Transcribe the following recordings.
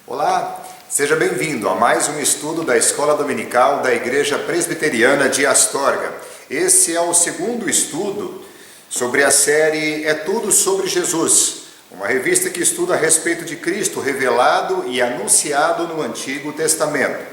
Olá, seja bem-vindo a mais um estudo da Escola Dominical da Igreja Presbiteriana de Astorga. Esse é o segundo estudo sobre a série É Tudo sobre Jesus, uma revista que estuda a respeito de Cristo revelado e anunciado no Antigo Testamento.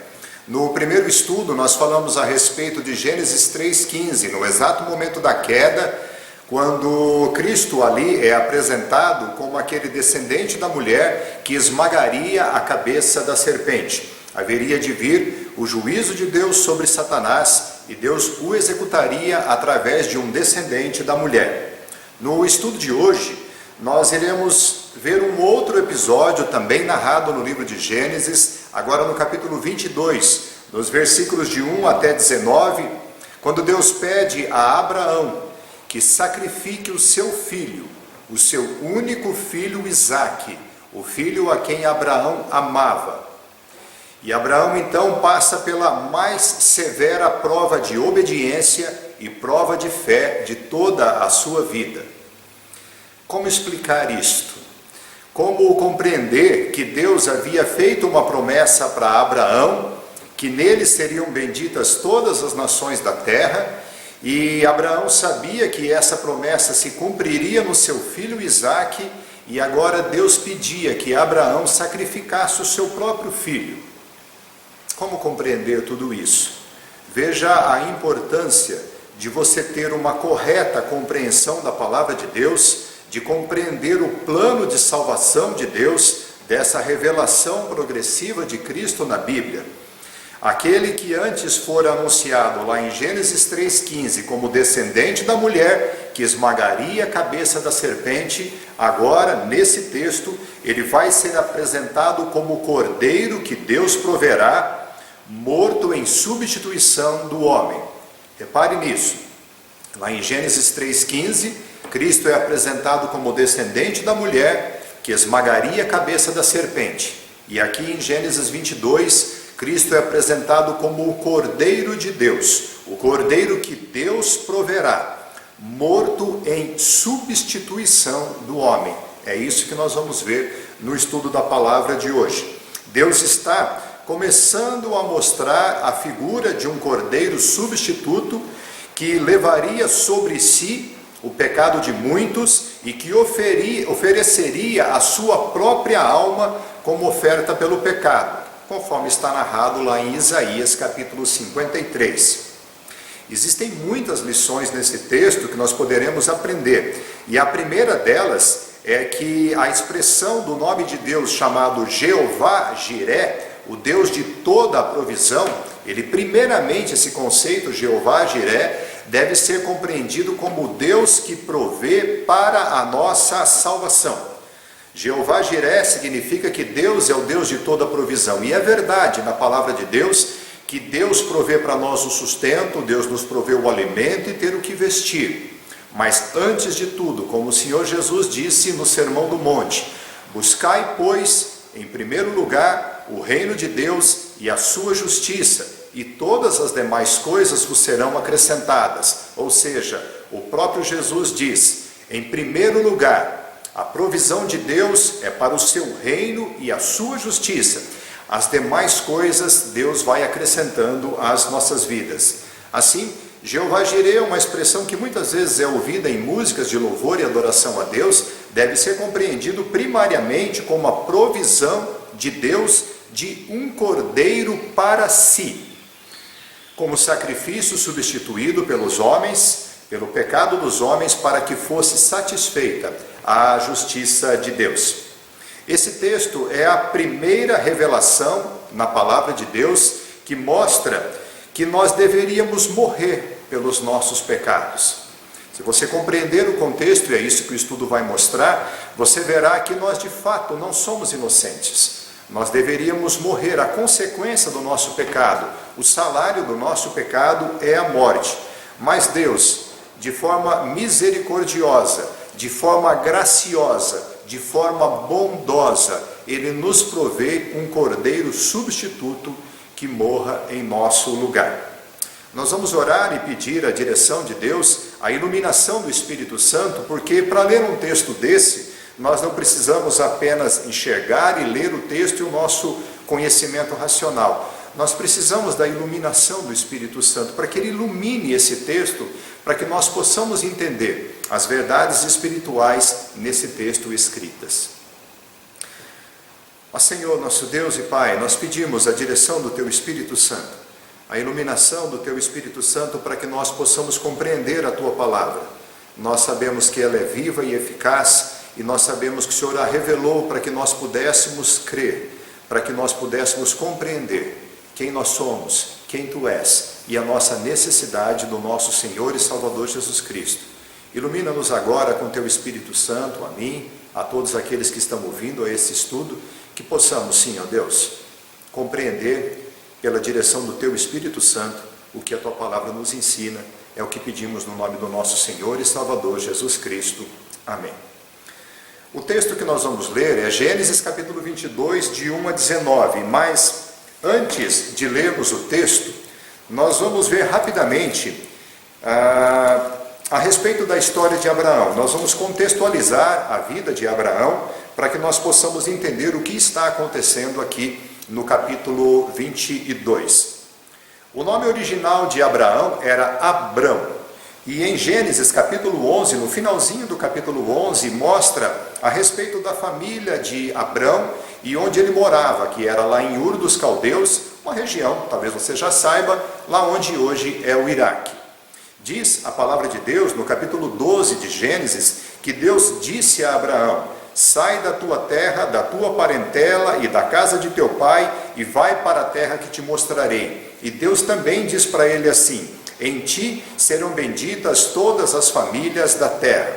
No primeiro estudo nós falamos a respeito de Gênesis 3,15, no exato momento da queda, quando Cristo ali é apresentado como aquele descendente da mulher que esmagaria a cabeça da serpente. Haveria de vir o juízo de Deus sobre Satanás e Deus o executaria através de um descendente da mulher. No estudo de hoje, nós iremos ver um outro episódio também narrado no livro de Gênesis, agora no capítulo 22, nos versículos de 1 até 19, quando Deus pede a Abraão que sacrifique o seu filho, o seu único filho Isaque, o filho a quem Abraão amava. E Abraão então passa pela mais severa prova de obediência e prova de fé de toda a sua vida. Como explicar isto? Como compreender que Deus havia feito uma promessa para Abraão, que nele seriam benditas todas as nações da terra, e Abraão sabia que essa promessa se cumpriria no seu filho Isaque, e agora Deus pedia que Abraão sacrificasse o seu próprio filho. Como compreender tudo isso? Veja a importância de você ter uma correta compreensão da palavra de Deus, de compreender o plano de salvação de Deus, dessa revelação progressiva de Cristo na Bíblia. Aquele que antes fora anunciado lá em Gênesis 3,15 como descendente da mulher que esmagaria a cabeça da serpente, agora nesse texto ele vai ser apresentado como o cordeiro que Deus proverá, morto em substituição do homem. Repare nisso, lá em Gênesis 3,15, Cristo é apresentado como descendente da mulher que esmagaria a cabeça da serpente. E aqui em Gênesis 22, Cristo é apresentado como o Cordeiro de Deus, o Cordeiro que Deus proverá, morto em substituição do homem. É isso que nós vamos ver no estudo da palavra de hoje. Deus está começando a mostrar a figura de um Cordeiro substituto que levaria sobre si o pecado de muitos e que ofereceria a sua própria alma como oferta pelo pecado, conforme está narrado lá em Isaías capítulo 53. Existem muitas lições nesse texto que nós poderemos aprender, e a primeira delas é que a expressão do nome de Deus chamado Jeová Jiré, o Deus de toda a provisão, primeiramente esse conceito Jeová Jiré deve ser compreendido como o Deus que provê para a nossa salvação. Jeová Jiré significa que Deus é o Deus de toda provisão, e é verdade na palavra de Deus que Deus provê para nós o sustento, Deus nos provê o alimento e ter o que vestir. Mas antes de tudo, como o Senhor Jesus disse no Sermão do Monte, buscai, pois, em primeiro lugar, o reino de Deus e a sua justiça, e todas as demais coisas vos serão acrescentadas. Ou seja, o próprio Jesus diz, em primeiro lugar, a provisão de Deus é para o seu reino e a sua justiça. As demais coisas Deus vai acrescentando às nossas vidas. Assim, Jeová Jiré é uma expressão que muitas vezes é ouvida em músicas de louvor e adoração a Deus, deve ser compreendido primariamente como a provisão de Deus de um cordeiro para si, como sacrifício substituído pelos homens, pelo pecado dos homens, para que fosse satisfeita a justiça de Deus. Esse texto é a primeira revelação na palavra de Deus que mostra que nós deveríamos morrer pelos nossos pecados. Se você compreender o contexto, e é isso que o estudo vai mostrar, você verá que nós de fato não somos inocentes. Nós deveríamos morrer. A consequência do nosso pecado, o salário do nosso pecado é a morte. Mas Deus, de forma misericordiosa, de forma graciosa, de forma bondosa, Ele nos provê um cordeiro substituto que morra em nosso lugar. Nós vamos orar e pedir a direção de Deus, a iluminação do Espírito Santo, porque para ler um texto desse, Nós não precisamos apenas enxergar e ler o texto e o nosso conhecimento racional. Nós precisamos da iluminação do Espírito Santo, para que Ele ilumine esse texto, para que nós possamos entender as verdades espirituais nesse texto escritas. Ó Senhor, nosso Deus e Pai, nós pedimos a direção do Teu Espírito Santo, a iluminação do Teu Espírito Santo, para que nós possamos compreender a Tua palavra. Nós sabemos que ela é viva e eficaz, e nós sabemos que o Senhor a revelou para que nós pudéssemos crer, para que nós pudéssemos compreender quem nós somos, quem Tu és, e a nossa necessidade do nosso Senhor e Salvador Jesus Cristo. Ilumina-nos agora com Teu Espírito Santo, a mim, a todos aqueles que estão ouvindo a esse estudo, que possamos, sim, ó Deus, compreender pela direção do Teu Espírito Santo o que a Tua palavra nos ensina. É o que pedimos no nome do nosso Senhor e Salvador Jesus Cristo. Amém. O texto que nós vamos ler é Gênesis capítulo 22, de 1 a 19, mas antes de lermos o texto, nós vamos ver rapidamente a respeito da história de Abraão. Nós vamos contextualizar a vida de Abraão para que nós possamos entender o que está acontecendo aqui no capítulo 22. O nome original de Abraão era Abrão, e em Gênesis capítulo 11, no finalzinho do capítulo 11, mostra a respeito da família de Abrão e onde ele morava, que era lá em Ur dos Caldeus, uma região, talvez você já saiba, lá onde hoje é o Iraque. Diz a palavra de Deus, no capítulo 12 de Gênesis, que Deus disse a Abraão: sai da tua terra, da tua parentela e da casa de teu pai, e vai para a terra que te mostrarei. E Deus também diz para ele assim: em ti serão benditas todas as famílias da terra.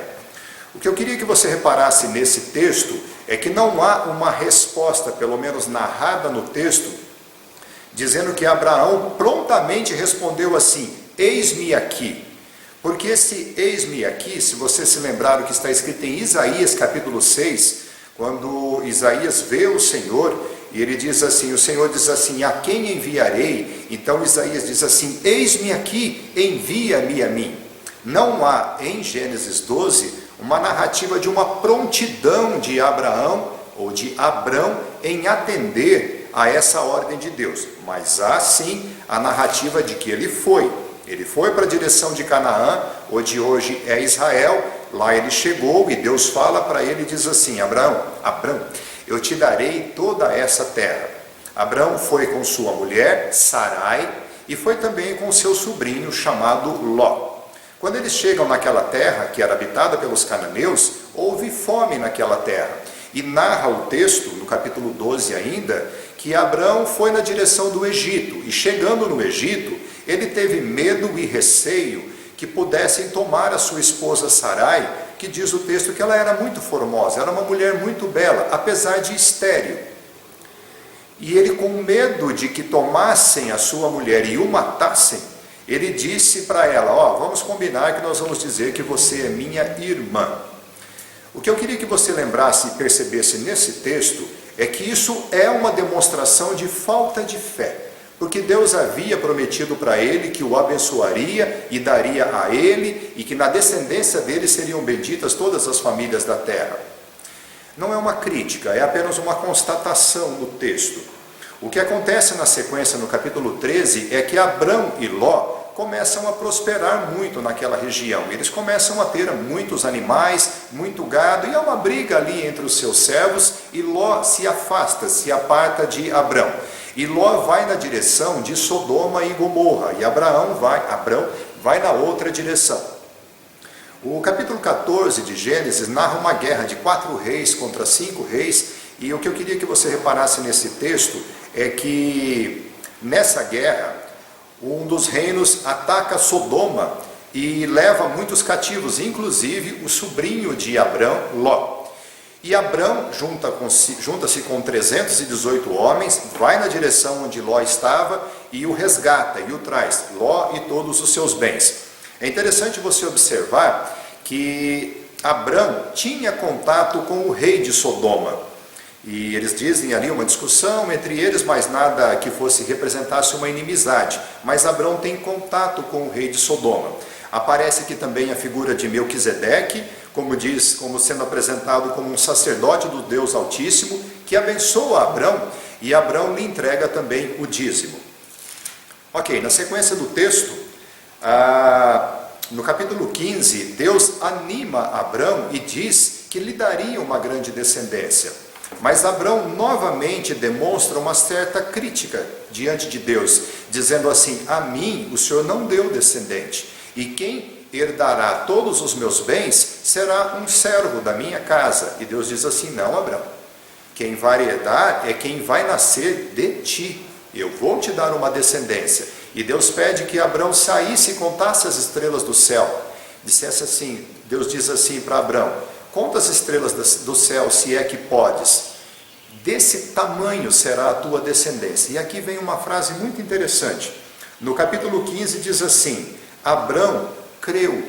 O que eu queria que você reparasse nesse texto é que não há uma resposta, pelo menos narrada no texto, dizendo que Abraão prontamente respondeu assim: eis-me aqui. Porque esse eis-me aqui, se você se lembrar o que está escrito em Isaías capítulo 6, quando Isaías vê o Senhor, e ele diz assim, o Senhor diz assim: a quem enviarei? Então Isaías diz assim: eis-me aqui, envia-me a mim. Não há em Gênesis 12 uma narrativa de uma prontidão de Abraão ou de Abrão em atender a essa ordem de Deus, mas há sim a narrativa de que ele foi para a direção de Canaã, onde hoje é Israel. Lá ele chegou e Deus fala para ele e diz assim: Abrão, eu te darei toda essa terra. Abrão foi com sua mulher, Sarai, e foi também com seu sobrinho chamado Ló. Quando eles chegam naquela terra, que era habitada pelos cananeus, houve fome naquela terra. E narra o texto, no capítulo 12 ainda, que Abrão foi na direção do Egito, e chegando no Egito, ele teve medo e receio que pudessem tomar a sua esposa Sarai, que diz o texto que ela era muito formosa, era uma mulher muito bela, apesar de estéril. E ele, com medo de que tomassem a sua mulher e o matassem, ele disse para ela: vamos combinar que nós vamos dizer que você é minha irmã. O que eu queria que você lembrasse e percebesse nesse texto é que isso é uma demonstração de falta de fé, porque Deus havia prometido para ele que o abençoaria e daria a ele, e que na descendência dele seriam benditas todas as famílias da terra. Não é uma crítica, é apenas uma constatação no texto. O que acontece na sequência, no capítulo 13, é que Abrão e Ló começam a prosperar muito naquela região. Eles começam a ter muitos animais, muito gado, e há uma briga ali entre os seus servos, e Ló se afasta, se aparta de Abrão. E Ló vai na direção de Sodoma e Gomorra, e Abrão vai na outra direção. O capítulo 14 de Gênesis narra uma guerra de 4 reis contra 5 reis, e o que eu queria que você reparasse nesse texto é que nessa guerra, um dos reinos ataca Sodoma e leva muitos cativos, inclusive o sobrinho de Abrão, Ló. E Abrão junta-se com 318 homens, vai na direção onde Ló estava e o resgata e o traz, Ló e todos os seus bens. É interessante você observar que Abrão tinha contato com o rei de Sodoma. E eles dizem ali uma discussão entre eles, mas nada que representasse uma inimizade. Mas Abrão tem contato com o rei de Sodoma. Aparece aqui também a figura de Melquisedeque, como sendo apresentado como um sacerdote do Deus Altíssimo, que abençoa Abrão, e Abrão lhe entrega também o dízimo. Ok, na sequência do texto, no capítulo 15, Deus anima Abrão e diz que lhe daria uma grande descendência. Mas Abrão novamente demonstra uma certa crítica diante de Deus, dizendo assim: a mim o Senhor não deu descendente, e quem herdará todos os meus bens será um servo da minha casa. E Deus diz assim: não, Abrão, quem vai herdar é quem vai nascer de ti, eu vou te dar uma descendência. E Deus pede que Abrão saísse e contasse as estrelas do céu, dissesse assim, Deus diz assim para Abrão: conta as estrelas do céu, se é que podes, desse tamanho será a tua descendência. E aqui vem uma frase muito interessante, no capítulo 15 diz assim: Abrão creu,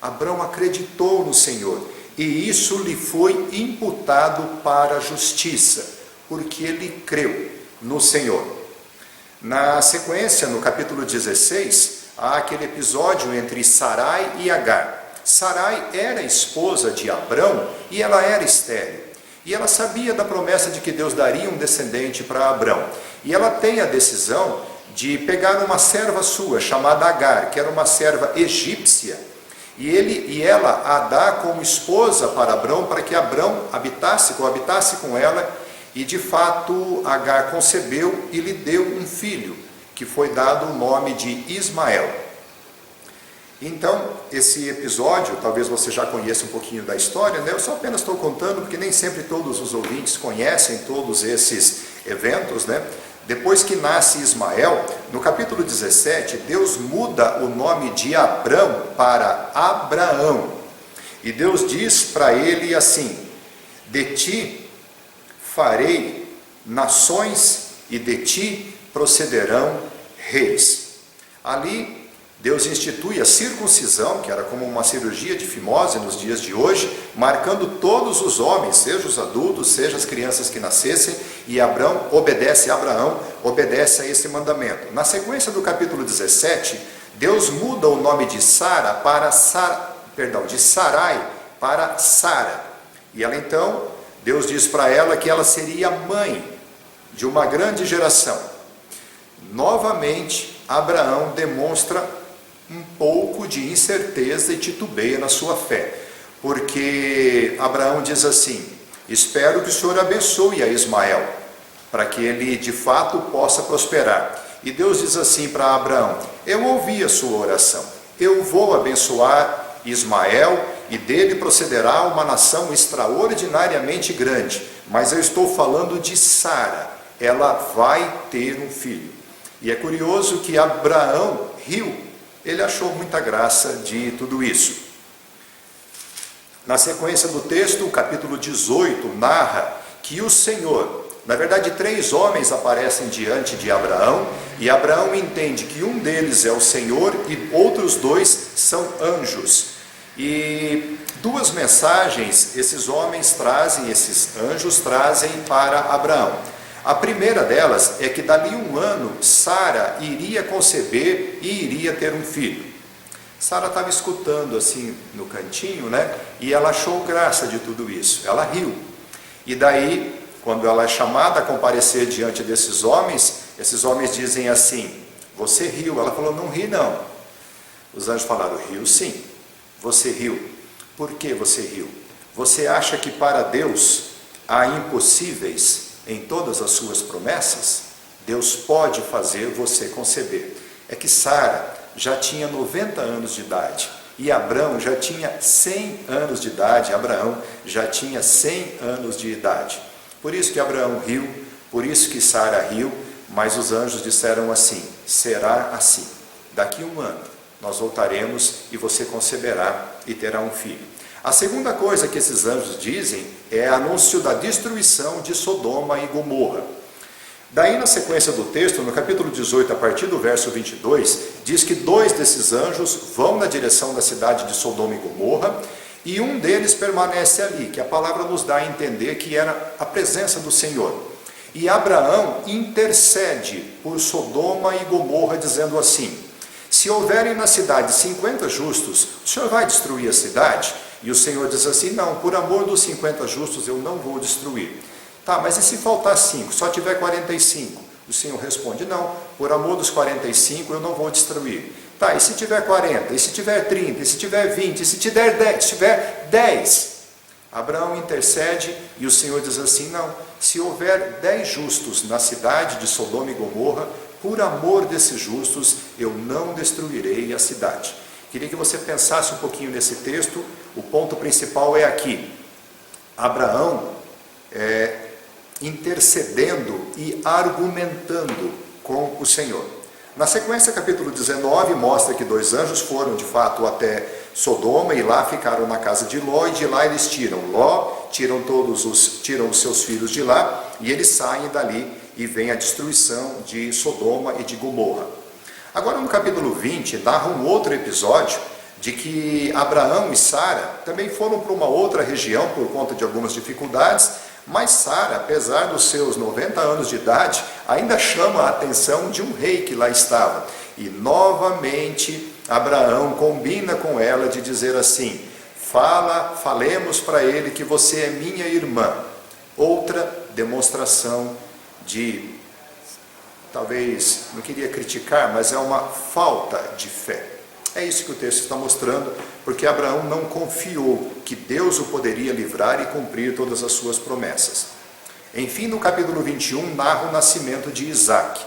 Abrão acreditou no Senhor, e isso lhe foi imputado para a justiça, porque ele creu no Senhor. Na sequência, no capítulo 16, há aquele episódio entre Sarai e Agar. Sarai era esposa de Abrão e ela era estéril. E ela sabia da promessa de que Deus daria um descendente para Abrão. E ela tem a decisão de pegar uma serva sua, chamada Agar, que era uma serva egípcia, e ela a dá como esposa para Abrão, para que Abrão coabitasse com ela, e de fato Agar concebeu e lhe deu um filho, que foi dado o nome de Ismael. Então, esse episódio, talvez você já conheça um pouquinho da história, né? Eu só apenas estou contando, porque nem sempre todos os ouvintes conhecem todos esses eventos, né? Depois que nasce Ismael, no capítulo 17, Deus muda o nome de Abrão para Abraão. E Deus diz para ele assim: de ti farei nações e de ti procederão reis. Ali, Deus institui a circuncisão, que era como uma cirurgia de fimose nos dias de hoje, marcando todos os homens, seja os adultos, seja as crianças que nascessem, e Abraão obedece a esse mandamento. Na sequência do capítulo 17, Deus muda o nome de Sarai para Sara. E ela então, Deus diz para ela que ela seria mãe de uma grande geração. Novamente, Abraão demonstra um pouco de incerteza e titubeia na sua fé, porque Abraão diz assim: espero que o Senhor abençoe a Ismael, para que ele de fato possa prosperar. E Deus diz assim para Abraão: eu ouvi a sua oração, eu vou abençoar Ismael, e dele procederá uma nação extraordinariamente grande, mas eu estou falando de Sara, ela vai ter um filho. E é curioso que Abraão riu, ele achou muita graça de tudo isso. Na sequência do texto, o capítulo 18 narra que o Senhor, na verdade 3 homens aparecem diante de Abraão, e Abraão entende que um deles é o Senhor e outros 2 são anjos. E 2 mensagens esses anjos trazem para Abraão. A primeira delas é que dali um ano Sara iria conceber e iria ter um filho. Sara estava escutando assim no cantinho, né? E ela achou graça de tudo isso, ela riu. E daí, quando ela é chamada a comparecer diante desses homens, esses homens dizem assim: você riu? Ela falou: não ri não. Os anjos falaram: riu sim. Você riu. Por que você riu? Você acha que para Deus há impossíveis em todas as suas promessas? Deus pode fazer você conceber. É que Sara já tinha 90 anos de idade e Abraão já tinha 100 anos de idade. Abraão já tinha 100 anos de idade. Por isso que Abraão riu, por isso que Sara riu, mas os anjos disseram assim: será assim. Daqui um ano nós voltaremos e você conceberá e terá um filho. A segunda coisa que esses anjos dizem é anúncio da destruição de Sodoma e Gomorra. Daí, na sequência do texto, no capítulo 18, a partir do verso 22, diz que 2 desses anjos vão na direção da cidade de Sodoma e Gomorra, e um deles permanece ali, que a palavra nos dá a entender que era a presença do Senhor. E Abraão intercede por Sodoma e Gomorra, dizendo assim: se houverem na cidade 50 justos, o Senhor vai destruir a cidade? E o Senhor diz assim: não, por amor dos 50 justos eu não vou destruir. Tá, mas e se faltar 5, só tiver 45? O Senhor responde: não, por amor dos 45 eu não vou destruir. Tá, e se tiver 40, e se tiver 30, e se tiver 20, e se tiver 10? Abraão intercede e o Senhor diz assim: não, se houver 10 justos na cidade de Sodoma e Gomorra, por amor desses justos eu não destruirei a cidade. Queria que você pensasse um pouquinho nesse texto. O ponto principal é aqui: Abraão intercedendo e argumentando com o Senhor. Na sequência, capítulo 19 mostra que 2 anjos foram de fato até Sodoma e lá ficaram na casa de Ló, e de lá eles tiram Ló, tiram os seus filhos de lá, e eles saem dali e vem a destruição de Sodoma e de Gomorra. Agora no capítulo 20 narra um outro episódio de que Abraão e Sara também foram para uma outra região por conta de algumas dificuldades, mas Sara, apesar dos seus 90 anos de idade, ainda chama a atenção de um rei que lá estava. E novamente Abraão combina com ela de dizer assim: falemos para ele que você é minha irmã. Outra demonstração de, talvez, não queria criticar, mas é uma falta de fé. É isso que o texto está mostrando, porque Abraão não confiou que Deus o poderia livrar e cumprir todas as suas promessas. Enfim, no capítulo 21, narra o nascimento de Isaque.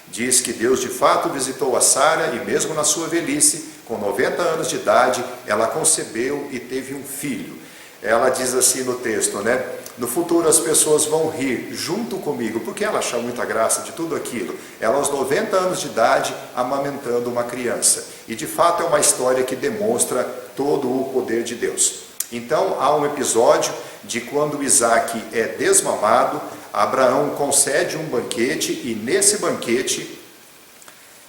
Diz que Deus de fato visitou a Sara e mesmo na sua velhice, com 90 anos de idade, ela concebeu e teve um filho. Ela diz assim no texto, né? No futuro as pessoas vão rir junto comigo, porque ela acha muita graça de tudo aquilo. Ela aos 90 anos de idade, amamentando uma criança. E de fato é uma história que demonstra todo o poder de Deus. Então há um episódio de quando Isaque é desmamado, Abraão concede um banquete, e nesse banquete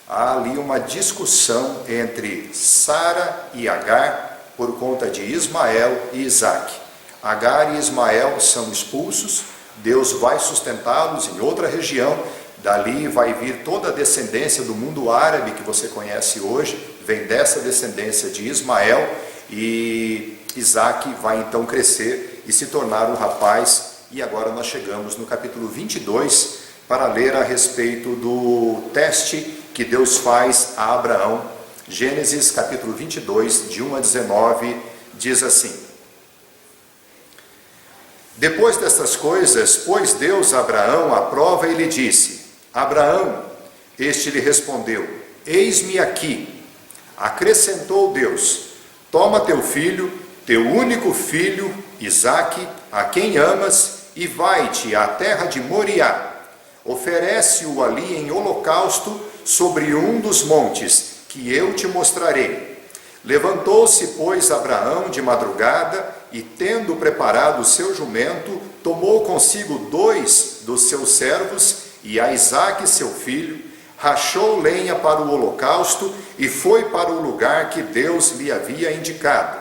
há ali uma discussão entre Sara e Agar por conta de Ismael e Isaque. Agar e Ismael são expulsos, Deus vai sustentá-los em outra região, dali vai vir toda a descendência do mundo árabe que você conhece hoje, vem dessa descendência de Ismael, e Isaque vai então crescer e se tornar um rapaz. E agora nós chegamos no capítulo 22 para ler a respeito do teste que Deus faz a Abraão. Gênesis capítulo 22, de 1 a 19, diz assim: Depois destas coisas, pôs Deus a Abraão à prova e lhe disse: Abraão, este lhe respondeu: Eis-me aqui. Acrescentou Deus: Toma teu filho, teu único filho, Isaque, a quem amas, e vai-te à terra de Moriá. Oferece-o ali em holocausto sobre um dos montes, que eu te mostrarei. Levantou-se, pois, Abraão de madrugada, e tendo preparado o seu jumento, tomou consigo 2 dos seus servos, e a Isaque seu filho, rachou lenha para o holocausto, e foi para o lugar que Deus lhe havia indicado.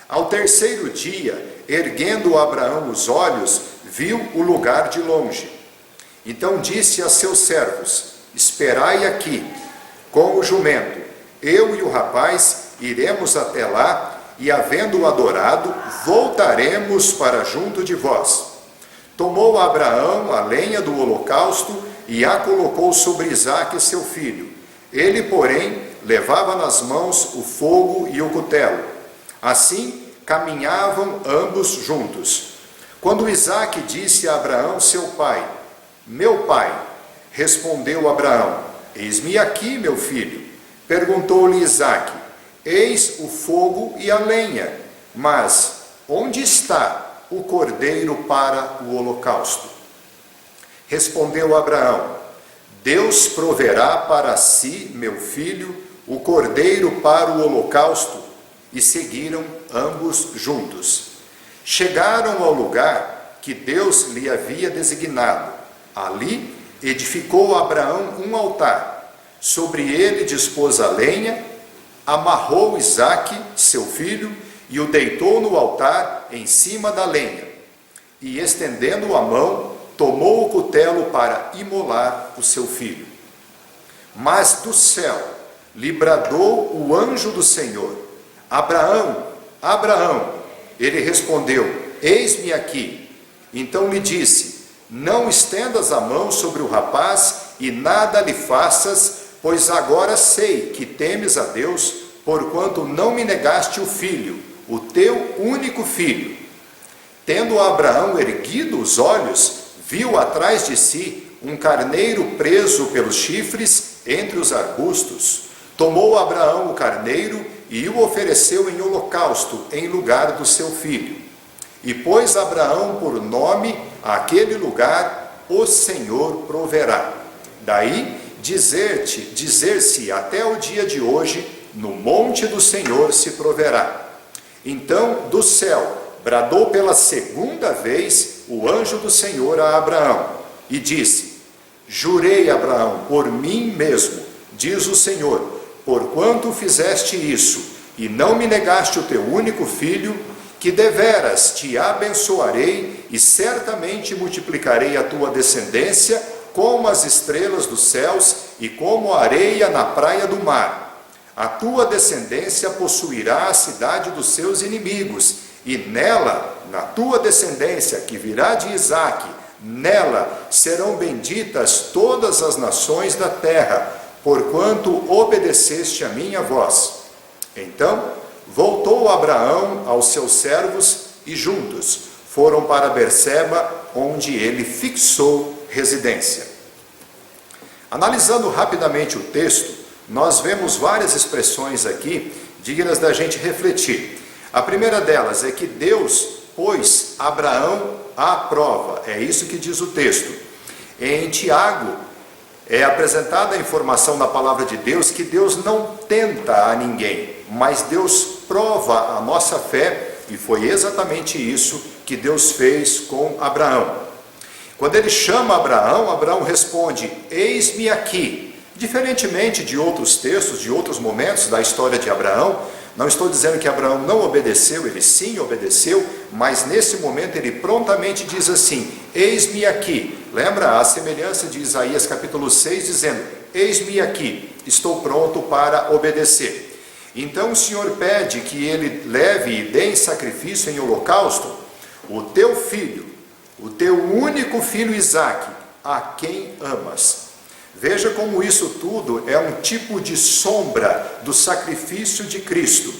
Ao 3º dia, erguendo Abraão os olhos, viu o lugar de longe. Então disse a seus servos: Esperai aqui, com o jumento. Eu e o rapaz iremos até lá, e havendo-o adorado, voltaremos para junto de vós. Tomou Abraão a lenha do holocausto e a colocou sobre Isaque seu filho. Ele, porém, levava nas mãos o fogo e o cutelo. Assim caminhavam ambos juntos. Quando Isaque disse a Abraão seu pai: Meu pai, respondeu Abraão: Eis-me aqui, meu filho. Perguntou-lhe Isaque: Eis o fogo e a lenha, mas onde está o cordeiro para o holocausto? Respondeu Abraão: Deus proverá para si, meu filho, o cordeiro para o holocausto. E seguiram ambos juntos. Chegaram ao lugar que Deus lhe havia designado. Ali edificou Abraão um altar. Sobre ele dispôs a lenha, amarrou Isaque, seu filho, e o deitou no altar em cima da lenha. E estendendo a mão, tomou o cutelo para imolar o seu filho. Mas do céu lhe bradou o anjo do Senhor: Abraão, Abraão. Ele respondeu: eis-me aqui. Então lhe disse: não estendas a mão sobre o rapaz e nada lhe faças, pois agora sei que temes a Deus, porquanto não me negaste o filho, o teu único filho. Tendo Abraão erguido os olhos, viu atrás de si um carneiro preso pelos chifres entre os arbustos. Tomou Abraão o carneiro e o ofereceu em holocausto em lugar do seu filho. E pôs Abraão por nome àquele lugar: o Senhor proverá. Daí dizer-se até o dia de hoje: no monte do Senhor se proverá. Então do céu bradou pela segunda vez o anjo do Senhor a Abraão e disse: jurei, Abraão, por mim mesmo, diz o Senhor, porquanto fizeste isso e não me negaste o teu único filho, que deveras te abençoarei e certamente multiplicarei a tua descendência como as estrelas dos céus e como a areia na praia do mar. A tua descendência possuirá a cidade dos seus inimigos, e nela, na tua descendência que virá de Isaque, nela serão benditas todas as nações da terra, porquanto obedeceste a minha voz. Então voltou Abraão aos seus servos e juntos foram para Berseba, onde ele fixou residência. Analisando rapidamente o texto, nós vemos várias expressões aqui dignas da gente refletir. A primeira delas é que Deus pôs Abraão à prova. É isso que diz o texto. Em Tiago é apresentada a informação na palavra de Deus que Deus não tenta a ninguém, mas Deus prova a nossa fé, e foi exatamente isso que Deus fez com Abraão. Quando ele chama Abraão, Abraão responde: eis-me aqui. Diferentemente de outros textos, de outros momentos da história de Abraão, não estou dizendo que Abraão não obedeceu, ele sim obedeceu, mas nesse momento ele prontamente diz assim: eis-me aqui. Lembra a semelhança de Isaías capítulo 6, dizendo: eis-me aqui, estou pronto para obedecer. Então o Senhor pede que ele leve e dê em sacrifício, em holocausto, o teu filho, o teu único filho Isaque, a quem amas. Veja como isso tudo é um tipo de sombra do sacrifício de Cristo.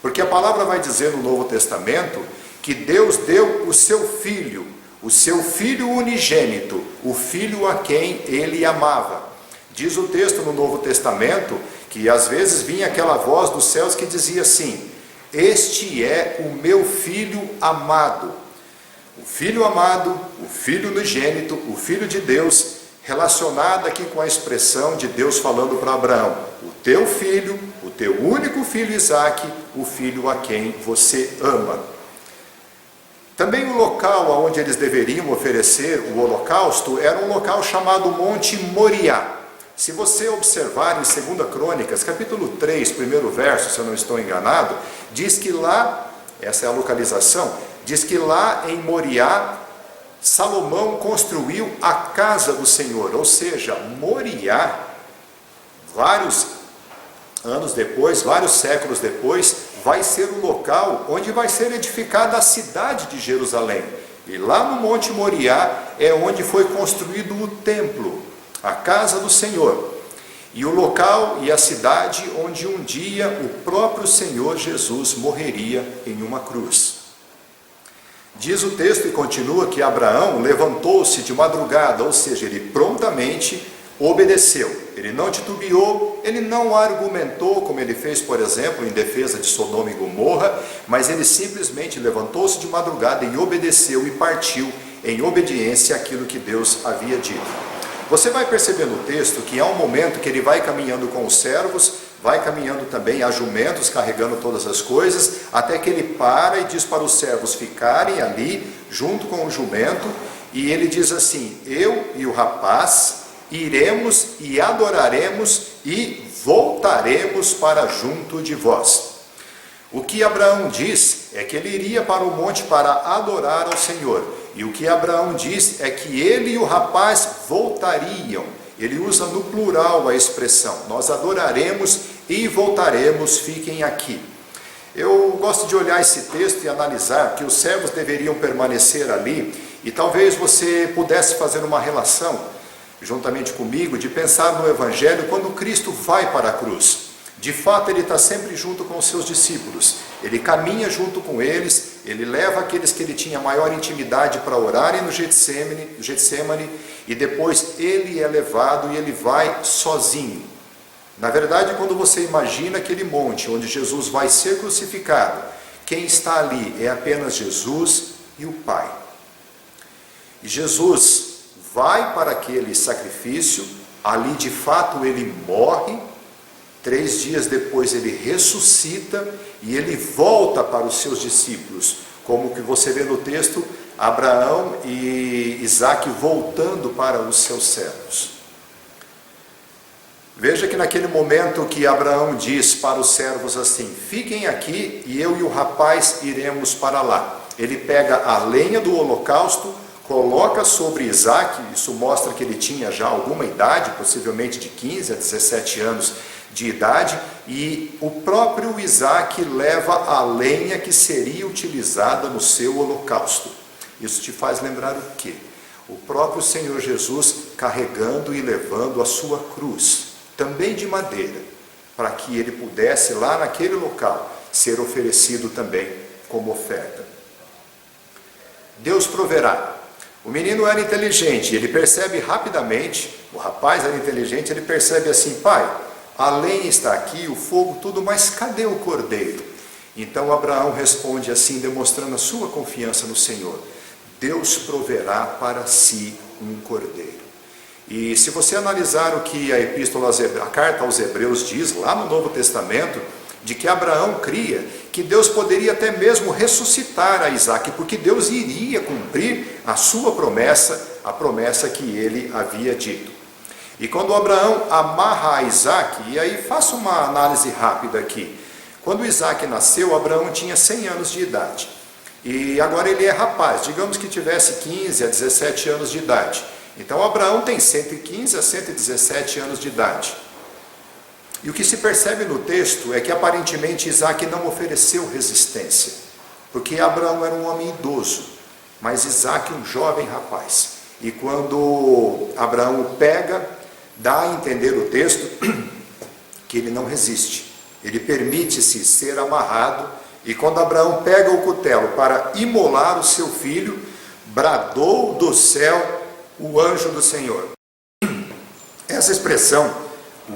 Porque a palavra vai dizer no Novo Testamento que Deus deu o seu filho unigênito, o filho a quem ele amava. Diz o texto no Novo Testamento que às vezes vinha aquela voz dos céus que dizia assim: este é o meu filho amado. O filho amado, o filho unigênito, o filho de Deus, relacionado aqui com a expressão de Deus falando para Abraão: o teu filho, o teu único filho Isaque, o filho a quem você ama. Também o local onde eles deveriam oferecer o holocausto era um local chamado Monte Moriá. Se você observar em 2 Crônicas, capítulo 3, primeiro verso, se eu não estou enganado, diz que lá, essa é a localização, diz que lá em Moriá, Salomão construiu a casa do Senhor, ou seja, Moriá, vários anos depois, vários séculos depois, vai ser o local onde vai ser edificada a cidade de Jerusalém. E lá no Monte Moriá é onde foi construído o templo, a casa do Senhor. E o local e a cidade onde um dia o próprio Senhor Jesus morreria em uma cruz. Diz o texto e continua que Abraão levantou-se de madrugada, ou seja, ele prontamente obedeceu. Ele não titubeou, ele não argumentou como ele fez, por exemplo, em defesa de Sodoma e Gomorra, mas ele simplesmente levantou-se de madrugada e obedeceu e partiu em obediência àquilo que Deus havia dito. Você vai perceber no texto que há um momento que ele vai caminhando com os servos, vai caminhando também a jumentos, carregando todas as coisas, até que ele para e diz para os servos ficarem ali, junto com o jumento, e ele diz assim: eu e o rapaz iremos e adoraremos e voltaremos para junto de vós. O que Abraão diz é que ele iria para o monte para adorar ao Senhor, e o que Abraão diz é que ele e o rapaz voltariam. Ele usa no plural a expressão: nós adoraremos e voltaremos, fiquem aqui. Eu gosto de olhar esse texto e analisar que os servos deveriam permanecer ali, e talvez você pudesse fazer uma relação, juntamente comigo, de pensar no Evangelho quando Cristo vai para a cruz. De fato, Ele está sempre junto com os seus discípulos, Ele caminha junto com eles, Ele leva aqueles que Ele tinha maior intimidade para orarem no Getsemane, e depois Ele é levado e Ele vai sozinho. Na verdade, quando você imagina aquele monte onde Jesus vai ser crucificado, quem está ali é apenas Jesus e o Pai. E Jesus vai para aquele sacrifício, ali de fato Ele morre, 3 dias depois Ele ressuscita e Ele volta para os seus discípulos, como que você vê no texto, Abraão e Isaac voltando para os seus servos. Veja que naquele momento que Abraão diz para os servos assim: fiquem aqui e eu e o rapaz iremos para lá. Ele pega a lenha do holocausto, coloca sobre Isaac, isso mostra que ele tinha já alguma idade, possivelmente de 15 a 17 anos de idade, e o próprio Isaac leva a lenha que seria utilizada no seu holocausto. Isso te faz lembrar o quê? O próprio Senhor Jesus carregando e levando a sua cruz, também de madeira, para que ele pudesse lá naquele local ser oferecido também como oferta. Deus proverá. O menino era inteligente, ele percebe rapidamente, o rapaz era inteligente, ele percebe assim: pai, a lenha está aqui, o fogo, tudo, mas cadê o cordeiro? Então Abraão responde assim, demonstrando a sua confiança no Senhor: Deus proverá para si um cordeiro. E se você analisar o que a carta aos Hebreus diz, lá no Novo Testamento, de que Abraão cria que Deus poderia até mesmo ressuscitar a Isaac, porque Deus iria cumprir a sua promessa, a promessa que ele havia dito. E quando Abraão amarra a Isaac, e aí faço uma análise rápida aqui, quando Isaac nasceu, Abraão tinha 100 anos de idade, e agora ele é rapaz, digamos que tivesse 15 a 17 anos de idade, então Abraão tem 115 a 117 anos de idade. E o que se percebe no texto é que aparentemente Isaac não ofereceu resistência, porque Abraão era um homem idoso, mas Isaac um jovem rapaz. E quando Abraão o pega, dá a entender o texto que ele não resiste, ele permite-se ser amarrado, e quando Abraão pega o cutelo para imolar o seu filho, bradou do céu o anjo do Senhor. Essa expressão,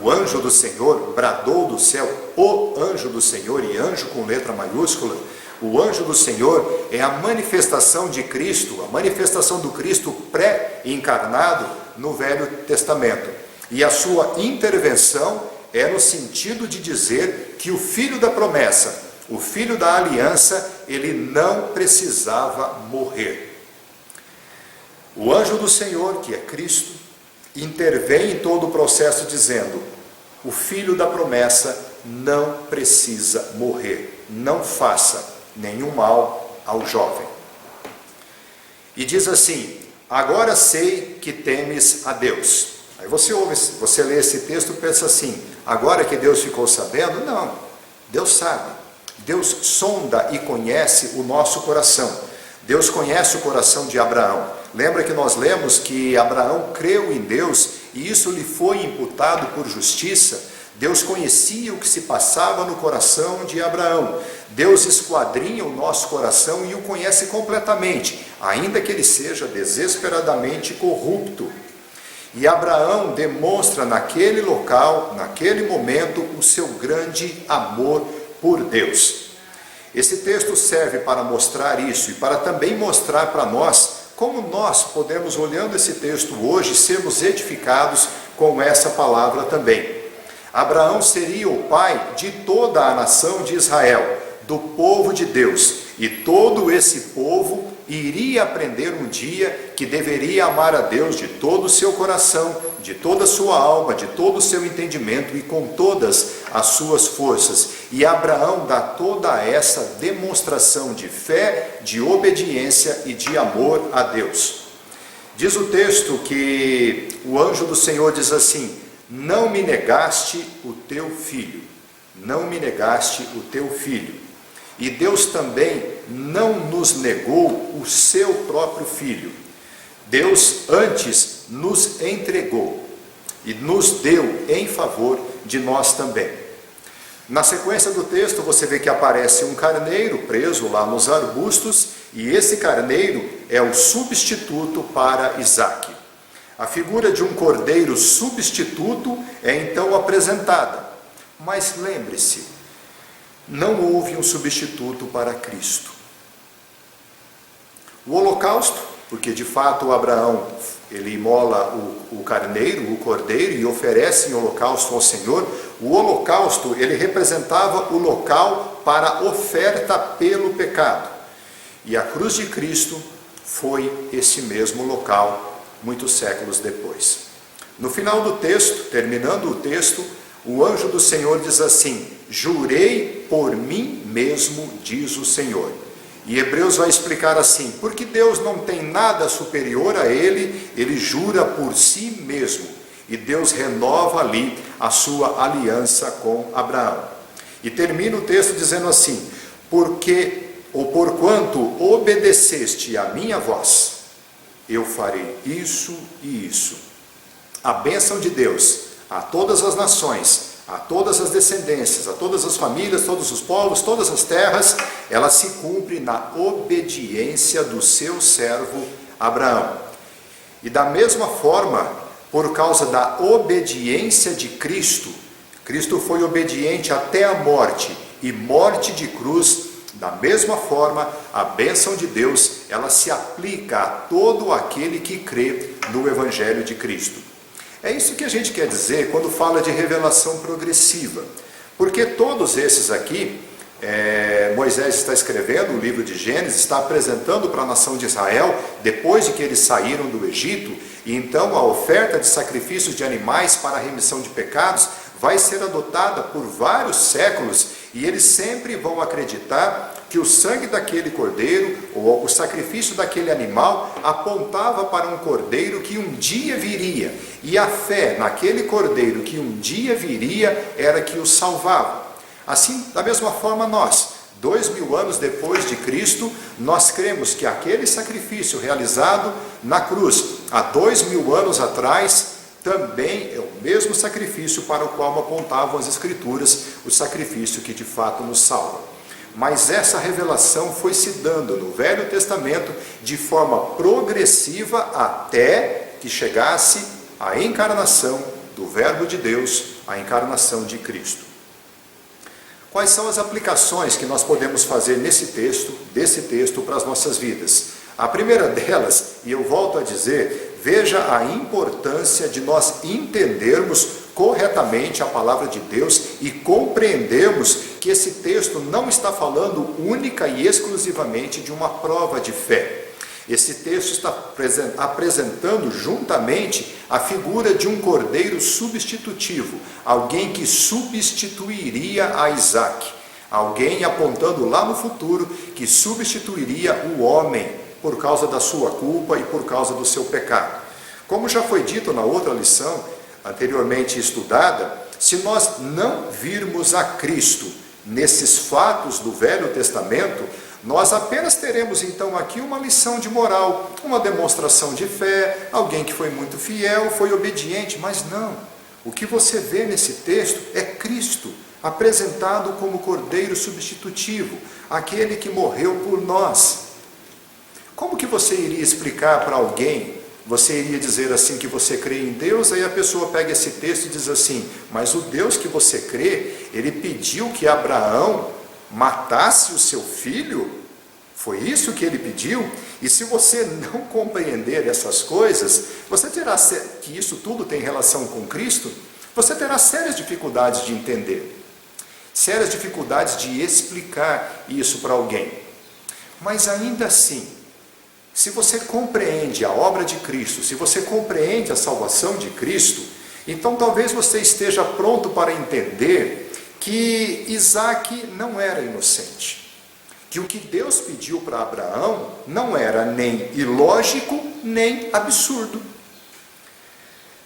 o anjo do Senhor, bradou do céu, o anjo do Senhor, e anjo com letra maiúscula, o anjo do Senhor é a manifestação de Cristo, a manifestação do Cristo pré-encarnado no Velho Testamento. E a sua intervenção é no sentido de dizer que o filho da promessa, o filho da aliança, ele não precisava morrer. O anjo do Senhor, que é Cristo, intervém em todo o processo dizendo: o filho da promessa não precisa morrer, não faça nenhum mal ao jovem. E diz assim: agora sei que temes a Deus. Aí você lê esse texto e pensa assim: agora que Deus ficou sabendo? Não, Deus sabe. Deus sonda e conhece o nosso coração. Deus conhece o coração de Abraão. Lembra que nós lemos que Abraão creu em Deus e isso lhe foi imputado por justiça? Deus conhecia o que se passava no coração de Abraão. Deus esquadrinha o nosso coração e o conhece completamente, ainda que ele seja desesperadamente corrupto. E Abraão demonstra naquele local, naquele momento, o seu grande amor por Deus. Esse texto serve para mostrar isso e para também mostrar para nós como nós podemos, olhando esse texto hoje, sermos edificados com essa palavra também. Abraão seria o pai de toda a nação de Israel, do povo de Deus, e todo esse povo iria aprender um dia que deveria amar a Deus de todo o seu coração, de toda a sua alma, de todo o seu entendimento e com todas as suas forças. E Abraão dá toda essa demonstração de fé, de obediência e de amor a Deus. Diz o texto que o anjo do Senhor diz assim: não me negaste o teu filho, não me negaste o teu filho. E Deus também não nos negou o seu próprio Filho. Deus antes nos entregou e nos deu em favor de nós também. Na sequência do texto você vê que aparece um carneiro preso lá nos arbustos, e esse carneiro é o substituto para Isaque. A figura de um cordeiro substituto é então apresentada. Mas lembre-se, não houve um substituto para Cristo. O holocausto, porque de fato Abraão, ele imola o carneiro, o cordeiro, e oferece em holocausto ao Senhor. O holocausto, ele representava o local para oferta pelo pecado. E a cruz de Cristo foi esse mesmo local, muitos séculos depois. No final do texto, terminando o texto, o anjo do Senhor diz assim: jurei por mim mesmo, diz o Senhor. E Hebreus vai explicar assim: porque Deus não tem nada superior a ele, ele jura por si mesmo. E Deus renova ali a sua aliança com Abraão. E termina o texto dizendo assim: porque ou porquanto obedeceste à minha voz, eu farei isso e isso. A bênção de Deus a todas as nações, a todas as descendências, a todas as famílias, todos os povos, todas as terras, ela se cumpre na obediência do seu servo Abraão. E da mesma forma, por causa da obediência de Cristo, Cristo foi obediente até a morte, e morte de cruz. Da mesma forma, a bênção de Deus, ela se aplica a todo aquele que crê no Evangelho de Cristo. É isso que a gente quer dizer quando fala de revelação progressiva. Porque todos esses aqui, Moisés está escrevendo o livro de Gênesis, está apresentando para a nação de Israel, depois de que eles saíram do Egito, e então a oferta de sacrifícios de animais para a remissão de pecados vai ser adotada por vários séculos, e eles sempre vão acreditar que o sangue daquele cordeiro, ou o sacrifício daquele animal, apontava para um cordeiro que um dia viria, e a fé naquele cordeiro que um dia viria era que o salvava. Assim, da mesma forma nós, 2000 anos depois de Cristo, nós cremos que aquele sacrifício realizado na cruz, há 2000 anos atrás, também é o mesmo sacrifício para o qual apontavam as Escrituras, o sacrifício que de fato nos salva. Mas essa revelação foi se dando no Velho Testamento de forma progressiva até que chegasse a encarnação do Verbo de Deus, a encarnação de Cristo. Quais são as aplicações que nós podemos fazer desse texto para as nossas vidas? A primeira delas, e eu volto a dizer, veja a importância de nós entendermos corretamente a palavra de Deus e compreendermos que esse texto não está falando única e exclusivamente de uma prova de fé. Esse texto está apresentando juntamente a figura de um cordeiro substitutivo, alguém que substituiria a Isaque, alguém apontando lá no futuro que substituiria o homem por causa da sua culpa e por causa do seu pecado. Como já foi dito na outra lição anteriormente estudada, se nós não virmos a Cristo nesses fatos do Velho Testamento, nós apenas teremos então aqui uma lição de moral, uma demonstração de fé, alguém que foi muito fiel, foi obediente, mas não. O que você vê nesse texto é Cristo, apresentado como cordeiro substitutivo, aquele que morreu por nós. Como que você iria explicar para alguém? Você iria dizer assim que você crê em Deus, aí a pessoa pega esse texto e diz assim: mas o Deus que você crê, ele pediu que Abraão matasse o seu filho? Foi isso que ele pediu? E se você não compreender essas coisas, você terá que isso tudo tem relação com Cristo, você terá sérias dificuldades de entender, sérias dificuldades de explicar isso para alguém. Mas ainda assim, se você compreende a obra de Cristo, se você compreende a salvação de Cristo, então talvez você esteja pronto para entender que Isaque não era inocente. Que o que Deus pediu para Abraão não era nem ilógico, nem absurdo.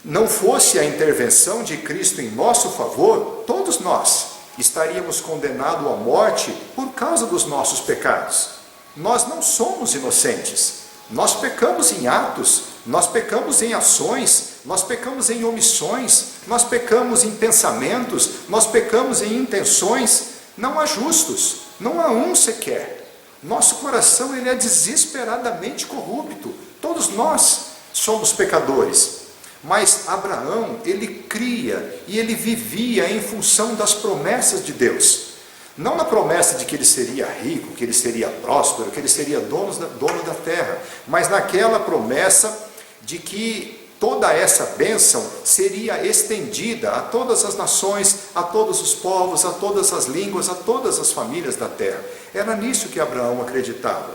Não fosse a intervenção de Cristo em nosso favor, todos nós estaríamos condenados à morte por causa dos nossos pecados. Nós não somos inocentes. Nós pecamos em atos, nós pecamos em ações, nós pecamos em omissões, nós pecamos em pensamentos, nós pecamos em intenções. Não há justos, não há um sequer. Nosso coração ele é desesperadamente corrupto. Todos nós somos pecadores. Mas Abraão, ele cria e ele vivia em função das promessas de Deus. Não na promessa de que ele seria rico, que ele seria próspero, que ele seria dono da terra, mas naquela promessa de que toda essa bênção seria estendida a todas as nações, a todos os povos, a todas as línguas, a todas as famílias da terra. Era nisso que Abraão acreditava.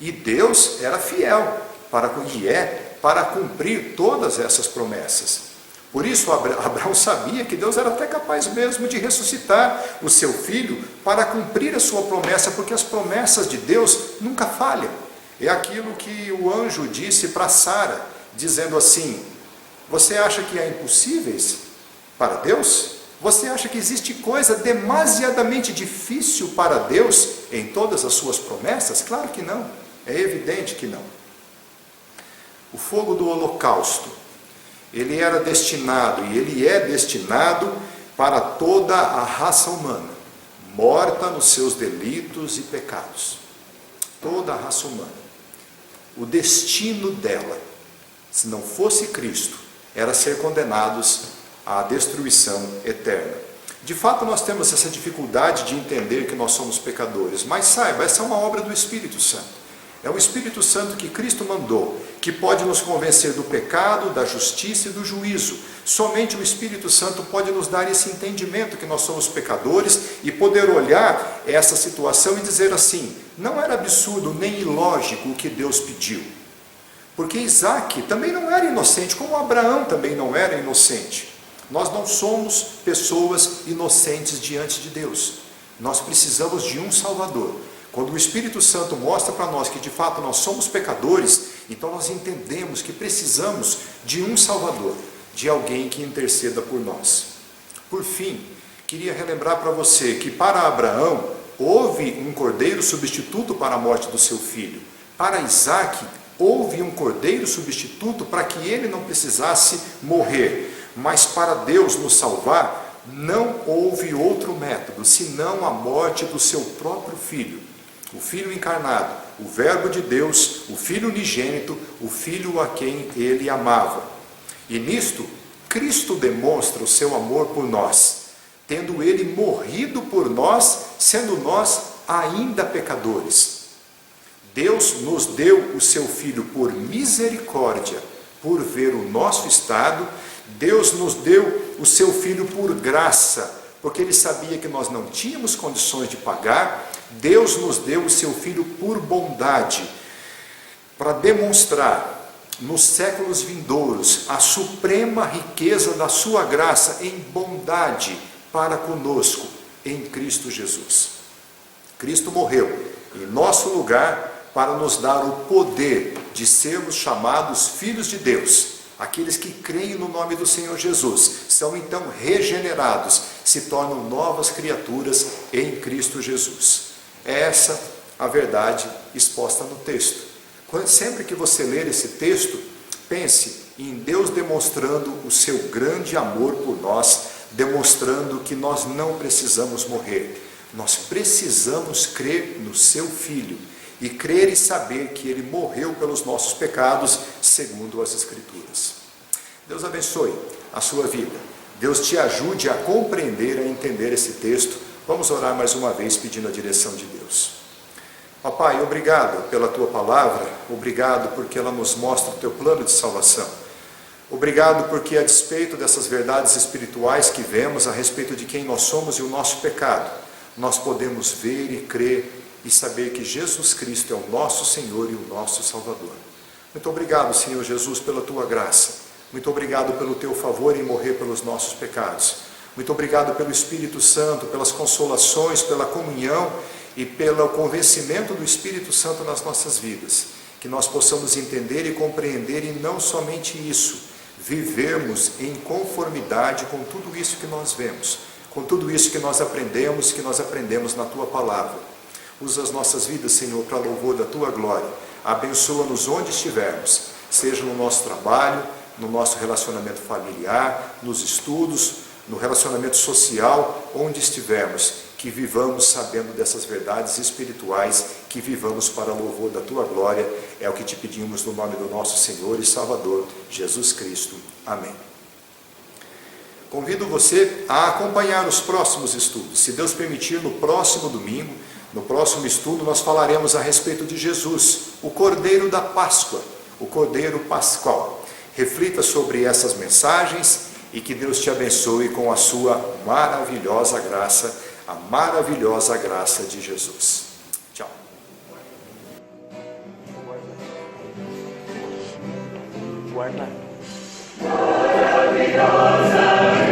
E Deus era fiel para cumprir todas essas promessas. Por isso Abraão sabia que Deus era até capaz mesmo de ressuscitar o seu filho para cumprir a sua promessa, porque as promessas de Deus nunca falham. É aquilo que o anjo disse para Sara, dizendo assim: você acha que há impossíveis para Deus? Você acha que existe coisa demasiadamente difícil para Deus em todas as suas promessas? Claro que não, é evidente que não. O fogo do holocausto, ele era destinado, e ele é destinado para toda a raça humana, morta nos seus delitos e pecados. Toda a raça humana. O destino dela, se não fosse Cristo, era ser condenados à destruição eterna. De fato, nós temos essa dificuldade de entender que nós somos pecadores, mas saiba, essa é uma obra do Espírito Santo. É o Espírito Santo que Cristo mandou, que pode nos convencer do pecado, da justiça e do juízo. Somente o Espírito Santo pode nos dar esse entendimento que nós somos pecadores e poder olhar essa situação e dizer assim: não era absurdo nem ilógico o que Deus pediu. Porque Isaac também não era inocente, como Abraão também não era inocente. Nós não somos pessoas inocentes diante de Deus. Nós precisamos de um Salvador. Quando o Espírito Santo mostra para nós que de fato nós somos pecadores, então nós entendemos que precisamos de um Salvador, de alguém que interceda por nós. Por fim, queria relembrar para você que para Abraão houve um cordeiro substituto para a morte do seu filho. Para Isaac houve um cordeiro substituto para que ele não precisasse morrer. Mas para Deus nos salvar, não houve outro método, senão a morte do seu próprio filho. O Filho encarnado, o Verbo de Deus, o Filho unigênito, o Filho a quem ele amava. E nisto, Cristo demonstra o seu amor por nós, tendo ele morrido por nós, sendo nós ainda pecadores. Deus nos deu o seu Filho por misericórdia, por ver o nosso estado. Deus nos deu o seu Filho por graça, porque ele sabia que nós não tínhamos condições de pagar. Deus nos deu o seu Filho por bondade, para demonstrar nos séculos vindouros a suprema riqueza da sua graça em bondade para conosco em Cristo Jesus. Cristo morreu em nosso lugar para nos dar o poder de sermos chamados filhos de Deus. Aqueles que creem no nome do Senhor Jesus são então regenerados, se tornam novas criaturas em Cristo Jesus. É essa a verdade exposta no texto. Sempre que você ler esse texto, pense em Deus demonstrando o seu grande amor por nós, demonstrando que nós não precisamos morrer. Nós precisamos crer no seu Filho e crer e saber que ele morreu pelos nossos pecados, segundo as Escrituras. Deus abençoe a sua vida. Deus te ajude a compreender, a entender esse texto. Vamos orar mais uma vez pedindo a direção de Deus. Ó Pai, obrigado pela tua palavra, obrigado porque ela nos mostra o teu plano de salvação. Obrigado porque, a despeito dessas verdades espirituais que vemos a respeito de quem nós somos e o nosso pecado, nós podemos ver e crer e saber que Jesus Cristo é o nosso Senhor e o nosso Salvador. Muito obrigado, Senhor Jesus, pela tua graça. Muito obrigado pelo teu favor em morrer pelos nossos pecados. Muito obrigado pelo Espírito Santo, pelas consolações, pela comunhão e pelo convencimento do Espírito Santo nas nossas vidas. Que nós possamos entender e compreender, e não somente isso, vivermos em conformidade com tudo isso que nós vemos, com tudo isso que nós aprendemos na Tua Palavra. Usa as nossas vidas, Senhor, para louvor da Tua glória. Abençoa-nos onde estivermos, seja no nosso trabalho, no nosso relacionamento familiar, nos estudos, no relacionamento social, onde estivermos, que vivamos sabendo dessas verdades espirituais, que vivamos para louvor da Tua glória. É o que te pedimos no nome do nosso Senhor e Salvador, Jesus Cristo. Amém. Convido você a acompanhar os próximos estudos. Se Deus permitir, no próximo domingo, no próximo estudo, nós falaremos a respeito de Jesus, o Cordeiro da Páscoa, o Cordeiro Pascual. Reflita sobre essas mensagens e que Deus te abençoe com a sua maravilhosa graça, a maravilhosa graça de Jesus. Tchau. Maravilhosa